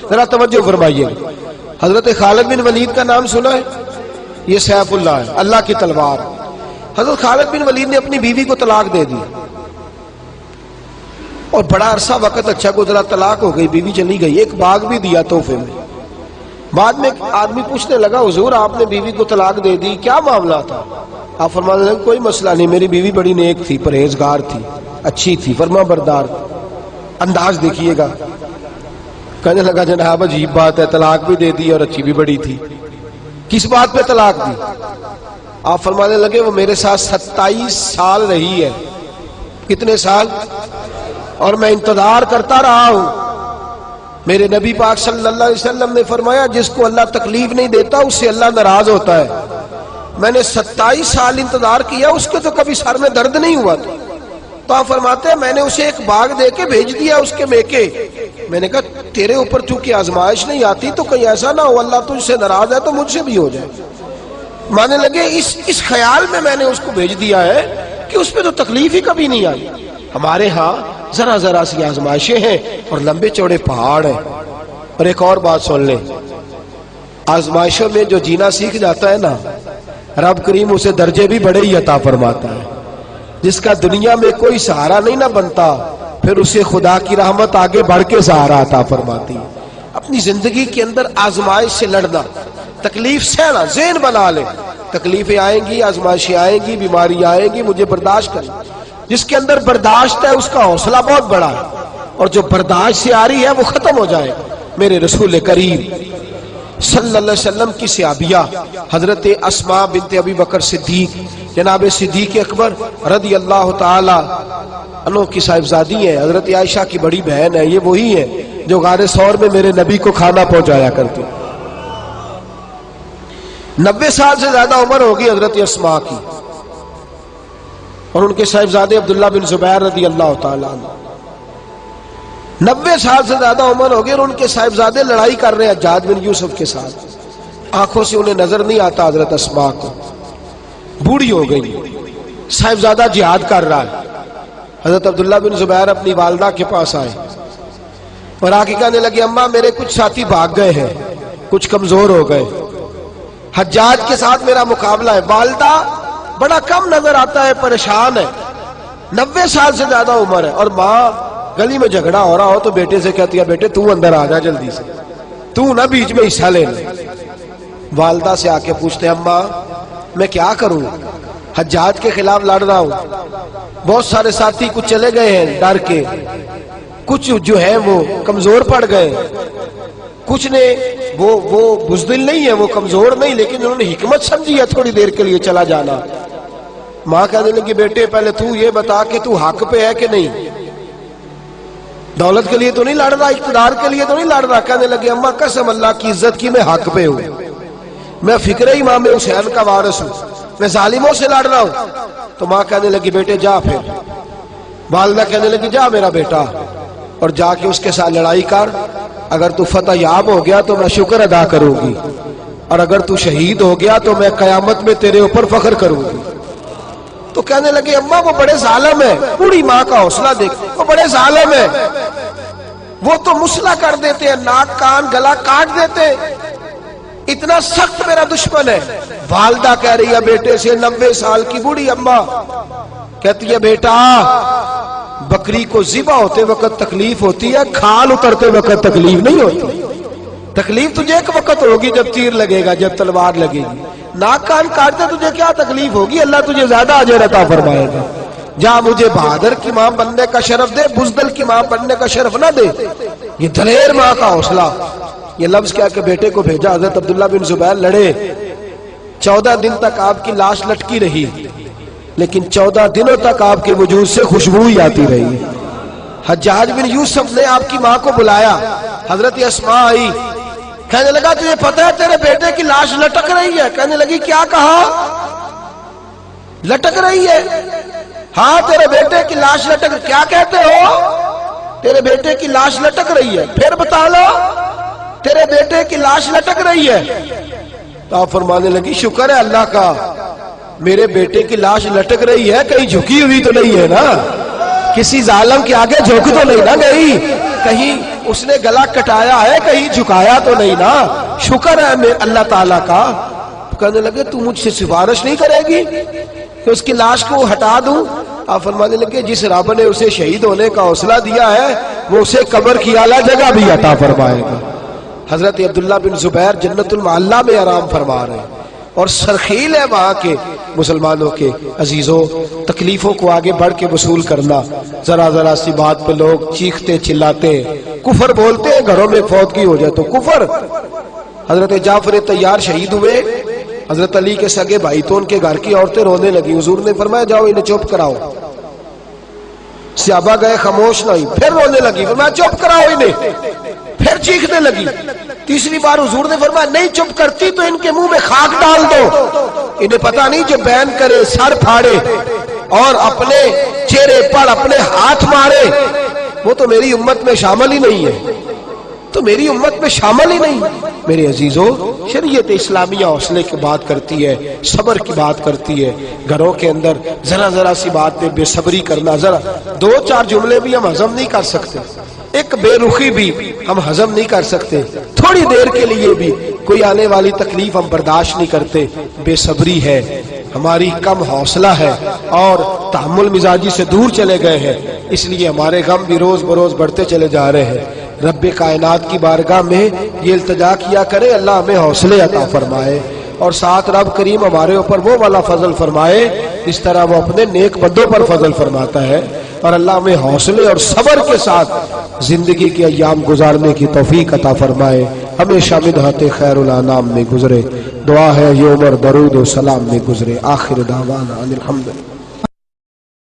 ذرا توجہ فرمائیے. حضرت خالد بن ولید کا نام سنا ہے؟ یہ سیف اللہ ہے، اللہ کی تلوار. حضرت خالد بن ولید نے اپنی بیوی کو طلاق دے دی اور بڑا عرصہ وقت اچھا گزرا، طلاق ہو گئی، بیوی چلی گئی. ایک باغ بھی دیا تحفے میں. بعد میں ایک آدمی پوچھنے لگا حضور آپ نے بیوی کو طلاق دے دی، کیا معاملہ تھا؟ آپ فرمانے لگے کوئی مسئلہ نہیں، میری بیوی بڑی نیک تھی، پرہیزگار تھی، اچھی تھی، فرما بردار. انداز دیکھیے گا. کہنے لگا جناب عجیب بات ہے، طلاق بھی دے دی اور اچھی بھی بڑی تھی، کس بات پہ طلاق دی؟ آپ فرمانے لگے وہ میرے ساتھ 27 سال رہی ہے. کتنے سال؟ اور میں انتظار کرتا رہا ہوں. میرے نبی پاک صلی اللہ علیہ وسلم نے فرمایا جس کو اللہ تکلیف نہیں دیتا اس سے اللہ ناراض ہوتا ہے. میں نے 27 سال انتظار کیا، اس کے تو کبھی سر میں درد نہیں ہوا تھا. تو آپ فرماتے ہیں میں نے اسے ایک باغ دے کے بھیج دیا اس کے میکے. میں نے کہا تیرے اوپر چونکہ آزمائش نہیں آتی تو کہیں ایسا نہ ہو اللہ تجھ سے ناراض ہے تو مجھ سے بھی ہو جائے. مانے لگے اس خیال میں نے اس کو بھیج دیا ہے کہ اس پہ تو تکلیف ہی کبھی نہیں آئی. ہمارے ہاں ذرا ذرا سی آزمائشیں ہیں اور لمبے چوڑے پہاڑ ہیں. اور ایک اور بات سن لیں، آزمائشوں میں جو جینا سیکھ جاتا ہے نا، رب کریم اسے درجے بھی بڑے ہی عطا فرماتا ہے. جس کا دنیا میں کوئی سہارا نہیں نہ بنتا پھر اسے خدا کی رحمت آگے بڑھ کے سہارا عطا فرماتی ہے. اپنی زندگی کے اندر آزمائش سے لڑنا، تکلیف سہنا، ذہن بنا لے تکلیفیں آئیں گی، آزمائشیں آئیں گی، بیماری آئیں گی، مجھے برداشت کرنا. جس کے اندر برداشت ہے اس کا حوصلہ بہت بڑا ہے، اور جو برداشت سے آ رہی ہے وہ ختم ہو جائے. میرے رسول کریم صلی اللہ علیہ وسلم کی صحابیہ حضرت اسماء بنت ابی بکر صدیق، جناب صدیق اکبر رضی اللہ تعالی عنہ کی صاحبزادی ہیں، حضرت عائشہ کی بڑی بہن ہے. یہ وہی ہے جو غار ثور میں میرے نبی کو کھانا پہنچایا کرتی. 90 سال سے زیادہ عمر ہوگی حضرت اسماء کی، اور ان کے صاحبزادے عبداللہ بن زبیر رضی اللہ تعالیٰ عنہ. 90 سال سے زیادہ عمر ہوگی اور ان کے صاحبزادے لڑائی کر رہے ہیں حجاج بن یوسف کے ساتھ. آنکھوں سے انہیں نظر نہیں آتا حضرت اسماء کو، بوڑھی ہو گئی، صاحبزادہ جہاد کر رہا ہے. حضرت عبداللہ بن زبیر اپنی والدہ کے پاس آئے اور آ کے کہنے لگے اماں میرے کچھ ساتھی بھاگ گئے ہیں، کچھ کمزور ہو گئے، حجاج کے ساتھ میرا مقابلہ ہے. والدہ بڑا کم نظر آتا ہے، پریشان ہے، 90 سال سے زیادہ عمر ہے. اور ماں گلی میں جھگڑا ہو رہا ہو تو بیٹے سے کہتی ہے بیٹے تو اندر آ جا جلدی سے، تو نہ بیچ میں حصہ لے لے. والدہ سے آ کے پوچھتے ہیں اماں میں کیا کروں، حجاج کے خلاف لڑ رہا ہوں، بہت سارے ساتھی کچھ چلے گئے ہیں ڈر کے، کچھ جو ہے وہ کمزور پڑ گئے، کچھ نے وہ بزدل نہیں ہے، وہ کمزور نہیں، لیکن انہوں نے حکمت سمجھی ہے تھوڑی دیر کے لیے چلا جانا. ماں کہنے لگی بیٹے پہلے تو یہ بتا کہ تو حق پہ ہے کہ نہیں، دولت کے لیے تو نہیں لڑ رہا، اقتدار کے لیے تو نہیں لڑ رہا. کہنے لگے اماں قسم اللہ کی عزت کی میں حق پہ ہوں، میں فکر امام حسین کا وارث ہوں، میں ظالموں سے لڑ رہا ہوں. تو ماں کہنے لگی بیٹے جا. پھر والدہ کہنے لگی جا میرا بیٹا اور جا کے اس کے ساتھ لڑائی کر، اگر تو فتح یاب ہو گیا تو میں شکر ادا کروں گی، اور اگر تو شہید ہو گیا تو میں قیامت میں تیرے اوپر فخر کروں گی. تو کہنے لگے اماں وہ بڑے ظالم ہے، بوڑھی ماں کا حوصلہ دیکھ، وہ بڑے ظالم ہے، وہ تو مسلح کر دیتے ہیں، ناک کان گلا کاٹ دیتے ہیں، اتنا سخت میرا دشمن ہے. والدہ کہہ رہی ہے بیٹے سے، 90 سال کی بوڑھی اماں کہتی ہے بیٹا بکری کو ذبح ہوتے وقت تکلیف ہوتی ہے، کھال اترتے وقت تکلیف نہیں ہوتی. تکلیف تجھے ایک وقت ہوگی جب تیر لگے گا، جب تلوار لگے گی. ناک کان کاٹتے تجھے کیا تکلیف ہوگی، اللہ تجھے زیادہ اجر عطا فرمائے گا. جا مجھے بہادر کی ماں بننے کا شرف دے، بزدل کی ماں بننے کا شرف نہ دے. یہ دلیر ماں کا حوصلہ. یہ لفظ کیا کہ بیٹے کو بھیجا. حضرت عبداللہ بن زبیر لڑے، 14 دن تک آپ کی لاش لٹکی رہی، لیکن 14 دنوں تک آپ کے وجود سے خوشبو ہی آتی رہی. حجاج بن یوسف نے آپ کی ماں کو بلایا، حضرت اسماء آئی، کہنے لگا تجھے پتہ ہے تیرے بیٹے کی لاش لٹک رہی ہے؟ کہنے لگی کیا کہا؟ لٹک رہی ہے؟ ہاں تیرے بیٹے کی لاش لٹک. کیا کہتے ہو؟ تیرے بیٹے کی لاش لٹک رہی ہے. پھر بتا لو. تیرے بیٹے کی لاش لٹک رہی ہے. تو آپ فرمانے لگی شکر ہے اللہ کا، میرے بیٹے کی لاش لٹک رہی ہے، کہیں جھکی ہوئی تو نہیں ہے نا، کسی ظالم کے آگے جھک تو نہیں نہ گئی، کہیں اس نے گلا کٹایا ہے کہیں جھکایا تو نہیں نا, شکر ہے میں اللہ تعالیٰ کا. کہنے لگے تو مجھ سے سفارش نہیں کرے گی کہ اس کی لاش کو ہٹا دوں؟ آپ فرمانے لگے جس رب نے اسے شہید ہونے کا حوصلہ دیا ہے وہ اسے قبر کی اعلیٰ جگہ بھی عطا فرمائے گا. حضرت عبداللہ بن زبیر جنت المعلیٰ میں آرام فرما رہے ہیں اور سرخیل ہے وہاں کے مسلمانوں کے. عزیزوں, تکلیفوں کو آگے بڑھ کے وصول کرنا, ذرا ذرا سی بات پہ لوگ چیختے چلاتے ہیں, کفر بولتے ہیں, گھروں میں فوتگی ہو جائے تو کفر. حضرت جعفر طیار شہید ہوئے, حضرت علی کے سگے بھائی تو ان کے گھر کی عورتیں رونے لگی. حضور نے فرمایا جاؤ انہیں چپ کراؤ. صحابہ گئے, خاموش نہیں, پھر رونے لگی. فرمایا چپ کراؤ انہیں, پھر چیخنے لگی. تیسری بار حضور نے فرمایا نہیں چپ کرتی تو ان کے منہ میں خاک ڈال دو. انہیں پتہ نہیں جو بین کرے, سر پھاڑے اور اپنے چہرے پر اپنے ہاتھ مارے وہ تو میری امت میں شامل ہی نہیں ہے, تو میری امت میں شامل ہی نہیں. میرے عزیزوں, شریعت اسلامیہ حوصلے کی بات کرتی ہے, صبر کی بات کرتی ہے. گھروں کے اندر ذرا ذرا سی بات میں بے صبری کرنا, ذرا دو چار جملے بھی ہم ہضم نہیں کر سکتے, ایک بے رخی بھی ہم ہضم نہیں کر سکتے, تھوڑی دیر کے لیے بھی کوئی آنے والی تکلیف ہم برداشت نہیں کرتے. بے صبری ہے, ہماری کم حوصلہ ہے اور تحمل مزاجی سے دور چلے گئے ہیں, اس لیے ہمارے غم بھی روز بروز بڑھتے چلے جا رہے ہیں. رب کائنات کی بارگاہ میں یہ التجا کیا کرے اللہ ہمیں حوصلے عطا فرمائے اور ساتھ رب کریم ہمارے اوپر وہ والا فضل فرمائے اس طرح وہ اپنے نیک بندوں پر فضل فرماتا ہے. اور اللہ ہمیں حوصلے اور صبر کے ساتھ زندگی کے ایام گزارنے کی توفیق عطا فرمائے. ہمیشہ مدحت خیر الانام میں گزرے. دعا ہے یہ عمر درود و سلام میں گزرے. آخر دعوانا ان الحمدللہ.